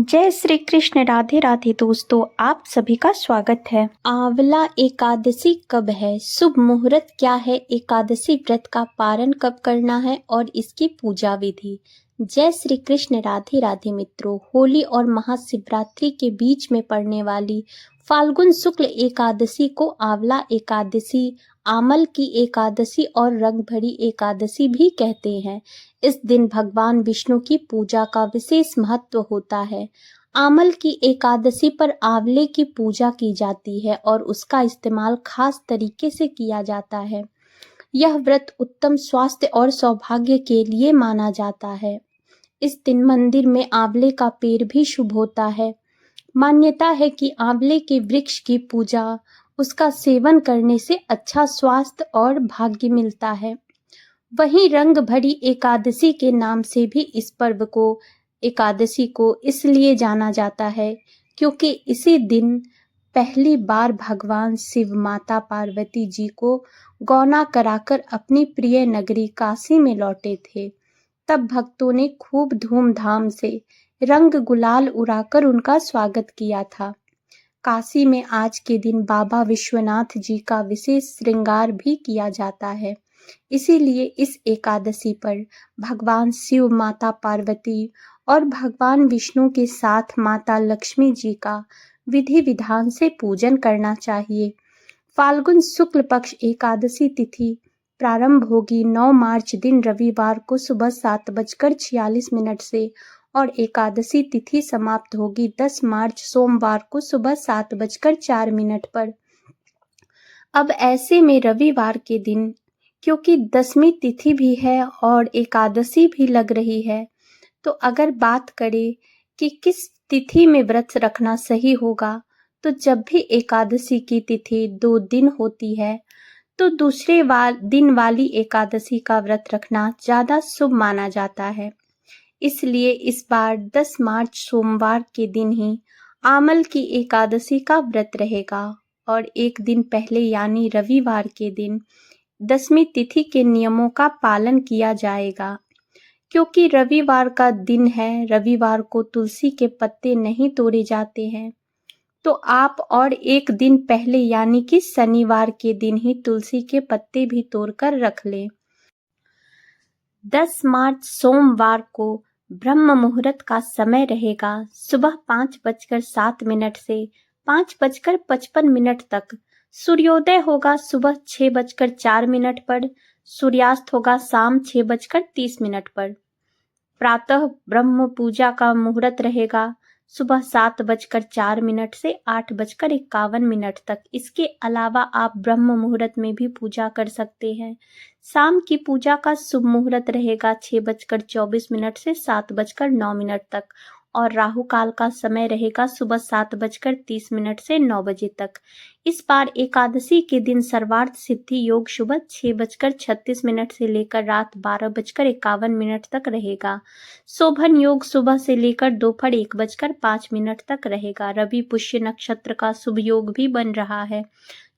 जय श्री कृष्ण। राधे राधे दोस्तों, आप सभी का स्वागत है। आंवला एकादशी कब है? शुभ मुहूर्त क्या है? एकादशी व्रत का पारण कब करना है और इसकी पूजा विधि। जय श्री कृष्ण। राधे राधे मित्रों, होली और महाशिवरात्रि के बीच में पड़ने वाली फाल्गुन शुक्ल एकादशी को आंवला एकादशी, आमल की एकादशी और रंग भरी एकादशी भी कहते हैं। इस दिन भगवान विष्णु की पूजा का विशेष महत्व होता है। आमल की एकादशी पर आंवले की पूजा की जाती है और उसका इस्तेमाल खास तरीके से किया जाता है। यह व्रत उत्तम स्वास्थ्य और सौभाग्य के लिए माना जाता है। इस दिन मंदिर में आंवले का पेड़ भी शुभ होता है। मान्यता है कि आंवले के वृक्ष की पूजा, उसका सेवन करने से अच्छा स्वास्थ्य और भाग्य मिलता है। वहीं रंग भरी एकादशी के नाम से भी इस पर्व को, एकादशी को इसलिए जाना जाता है क्योंकि इसी दिन पहली बार भगवान शिव माता पार्वती जी को गौना कराकर अपनी प्रिय नगरी काशी में लौटे थे। तब भक्तों ने खूब धूमधाम से रंग गुलाल उड़ाकर उनका स्वागत किया था। काशी में आज के दिन बाबा विश्वनाथ जी का विशेष श्रृंगार भी किया जाता है। इसीलिए इस एकादशी पर भगवान शिव, माता पार्वती और भगवान विष्णु के साथ माता लक्ष्मी जी का विधि विधान से पूजन करना चाहिए। फाल्गुन शुक्ल पक्ष एकादशी तिथि प्रारंभ होगी 9 मार्च दिन रविवार को सुबह 7:46 से और एकादशी तिथि समाप्त होगी 10 मार्च सोमवार को सुबह 7:04 पर। अब ऐसे में रविवार के दिन, क्योंकि दसवीं तिथि भी है और एकादशी भी लग रही है, तो अगर बात करें कि किस तिथि में व्रत रखना सही होगा, तो जब भी एकादशी की तिथि 2 दिन होती है तो दूसरे दिन वाली एकादशी का व्रत रखना ज़्यादा शुभ माना जाता है। इसलिए इस बार 10 मार्च सोमवार के दिन ही आमल की एकादशी का व्रत रहेगा और एक दिन पहले यानी रविवार के दिन दसवीं तिथि के नियमों का पालन किया जाएगा। क्योंकि रविवार का दिन है, रविवार को तुलसी के पत्ते नहीं तोड़े जाते हैं, तो आप और एक दिन पहले यानी कि शनिवार के दिन ही तुलसी के पत्ते भी तोड़कर रख लें। 10 मार्च सोमवार को ब्रह्म मुहूर्त का समय रहेगा सुबह 5:07 से 5:55 तक। सूर्योदय होगा सुबह 6:04 पर, सूर्यास्त होगा शाम 6:30 पर। प्रातः ब्रह्म पूजा का मुहूर्त रहेगा सुबह 7:04 से 8:51 तक। इसके अलावा आप ब्रह्म मुहूर्त में भी पूजा कर सकते हैं। शाम की पूजा का शुभ मुहूर्त रहेगा 6:24 से 7:09 तक और राहु काल का समय रहेगा सुबह 7:30 से 9 बजे तक। इस बार एकादशी के दिन सर्वार्थ सिद्धि योग सुबह 6:36 से लेकर रात 12:51 तक रहेगा। शोभन योग सुबह से लेकर दोपहर 1:05 तक रहेगा। रवि पुष्य नक्षत्र का शुभ योग भी बन रहा है,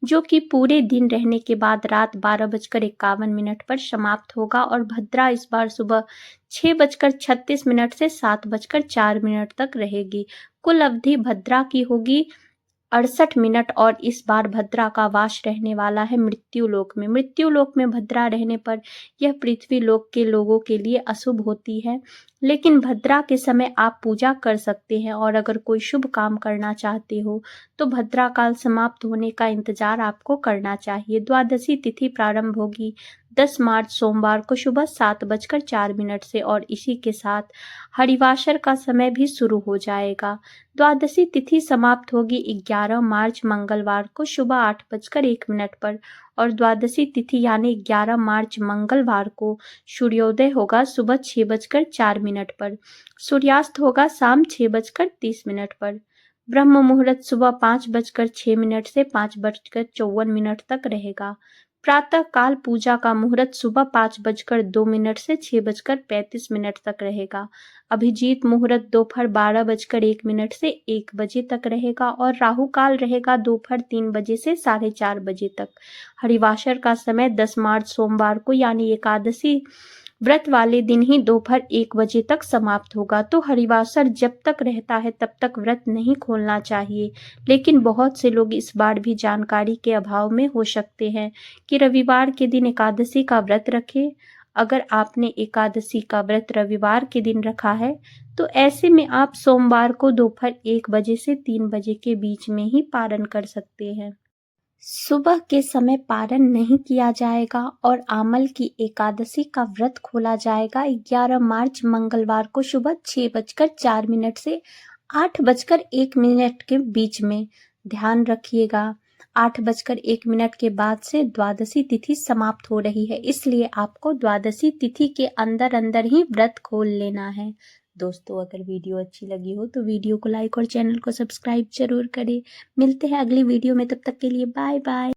जो कि पूरे दिन रहने के बाद रात 12:51 पर समाप्त होगा और भद्रा इस बार सुबह 6:36 से 7:04 तक रहेगी। कुल अवधि भद्रा की होगी 68 मिनट और इस बार भद्रा का वास रहने वाला है मृत्यु लोक में। मृत्यु लोक में भद्रा रहने पर यह पृथ्वी लोक के लोगों के लिए अशुभ होती है, लेकिन भद्रा के समय आप पूजा कर सकते हैं और अगर कोई शुभ काम करना चाहते हो तो भद्रा काल समाप्त होने का इंतजार आपको करना चाहिए। द्वादशी तिथि प्रारंभ होगी 10 मार्च सोमवार को सुबह 7:04 से और इसी के साथ हरिवासर का समय भी शुरू हो जाएगा। द्वादशी तिथि समाप्त होगी 11 मार्च मंगलवार को सुबह 8:01 पर और द्वादशी तिथि यानी 11 मार्च मंगलवार को सूर्योदय होगा सुबह 6:04 पर, सूर्यास्त होगा शाम 6:30 पर। ब्रह्म मुहूर्त सुबह 5:06 से 5:54 तक रहेगा। प्रातः काल पूजा का मुहूर्त सुबह 5:02 से 6:35 तक रहेगा। अभिजीत मुहूर्त दोपहर 12:01 से 1 बजे तक रहेगा और राहु काल रहेगा दोपहर 3 बजे से 4:30 बजे तक। हरिवासर का समय 10 मार्च सोमवार को यानी एकादशी व्रत वाले दिन ही दोपहर 1 बजे तक समाप्त होगा। तो हरिवासर जब तक रहता है तब तक व्रत नहीं खोलना चाहिए। लेकिन बहुत से लोग इस बार भी जानकारी के अभाव में हो सकते हैं कि रविवार के दिन एकादशी का व्रत रखें। अगर आपने एकादशी का व्रत रविवार के दिन रखा है तो ऐसे में आप सोमवार को दोपहर 1 बजे से 3 बजे के बीच में ही पारण कर सकते हैं। सुबह के समय पारण नहीं किया जाएगा और आमल की एकादशी का व्रत खोला जाएगा 11 मार्च मंगलवार को सुबह 6:04 से 8:01 के बीच में। ध्यान रखिएगा 8:01 के बाद से द्वादशी तिथि समाप्त हो रही है, इसलिए आपको द्वादशी तिथि के अंदर अंदर ही व्रत खोल लेना है। दोस्तों, अगर वीडियो अच्छी लगी हो तो वीडियो को लाइक और चैनल को सब्सक्राइब जरूर करें। मिलते हैं अगली वीडियो में, तब तक के लिए बाय बाय।